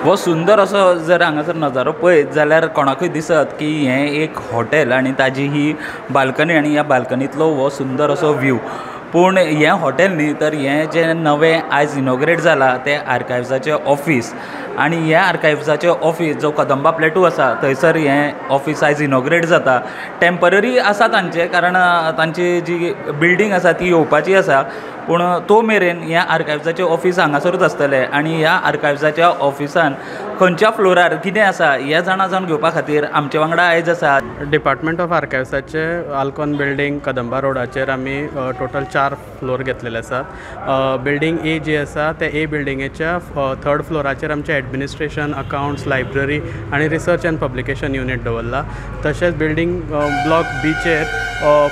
वो सुंदर असो जर हांगासर नजारो पळयत जाल्यार कोणाकूय दिसत की हें एक हॉटेल आनी ताजी ही बाल्कनी आनी ह्या बाल्कनींतलो हो सुंदर असो व्यू. पूण हें हॉटेल न्ही तर हें जें नवें आयज इनॉग्रेट जालां तें आर्कायव्साचें ऑफीस. आनी ह्या आर्कायव्साचें ऑफीस जो कदंबा प्लॅटू आसा थंयसर हें ऑफीस आयज इनॉग्रेट जाता. टेम्पररी आसा तांचें कारण तांची जी बिल्डींग आसा ती येवपाची आसा. पूण तो मेरेन ह्या आर्कायव्साचें ऑफीस हांगासरूच आसतलें आनी ह्या आर्कायव्साच्या ऑफिसान खंयच्या फ्लोरार कितें आसा हें जाणा घेवपा खातीर आमचे वांगडा आयज आसा डिपार्टमेंट ऑफ आर्कायव्साचे आल्कॉन बिल्डींग कदंबा रोडाचेर आमी टोटल 4 फ्लोर घेतलेले आसात. बिल्डींग ए जी आसा ते ए बिल्डींगेच्या 3rd फ्लोराचेर आमचे एडमिनिस्ट्रेशन, अकाउंट्स, लायब्ररी आनी रिसर्च एंड पब्लिकेशन युनीट दवरला. तशेंच बिल्डींग ब्लॉक बीचेर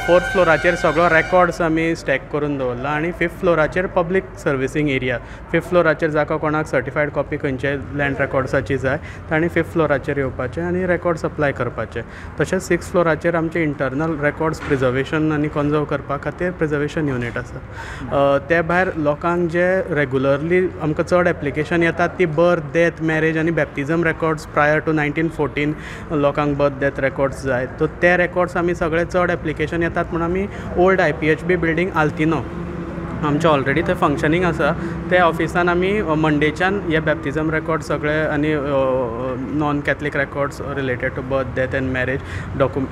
4th फ्लोराचेर सगळो रेकॉर्ड्स आमी स्टॅक करून दवरला आनी 5th फ्लोराचेर पब्लीक सर्विसींग एरिया. 5th फ्लोराचेर जाका कोणाक सर्टिफायड कॉपी खंयचे लँड रेकॉर्ड्साची जाय तांणी 5th फ्लोराचेर येवपाचें आनी रेकॉर्ड्स अप्लाय करपाचे. तशेंच 6th फ्लोराचेर आमचे इंटरनल रेकॉर्ड्स प्रिजर्वेशन आनी कन्जर्व करपा खातीर प्रिजर्वेशन युनीट आसा. ते भायर लोकांक जे रेगुलरली आमकां चड एप्लिकेशन येतात ती बर्थ, डेथ, मॅरेज आनी बॅप्टिजम रेकॉर्ड्स प्रायर टू 1914 लोकांक बर्थ, डेथ रेकॉर्ड्स जाय. तो ते रेकॉर्ड्स आमी सगळे चड एप्लिकेशन येतात म्हणून आमी ओल्ड IPHB बिल्डींग आल्तिनो आमचे ऑलरेडी थंय फंक्शनींग आसा त्या ऑफिसान आमी मंडेच्यान हे बॅप्टिजम रेकॉर्ड सगळे आनी non Catholic records related to birth, death and marriage,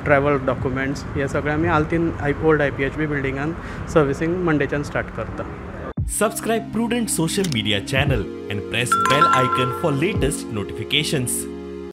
travel documents हे सगळे आमी आल्तीन ओल्ड IPHB बिल्डिंगान सर्विसींग मंडेच्यान स्टार्ट करता. Subscribe Prudent social media channel and press bell icon for latest notifications.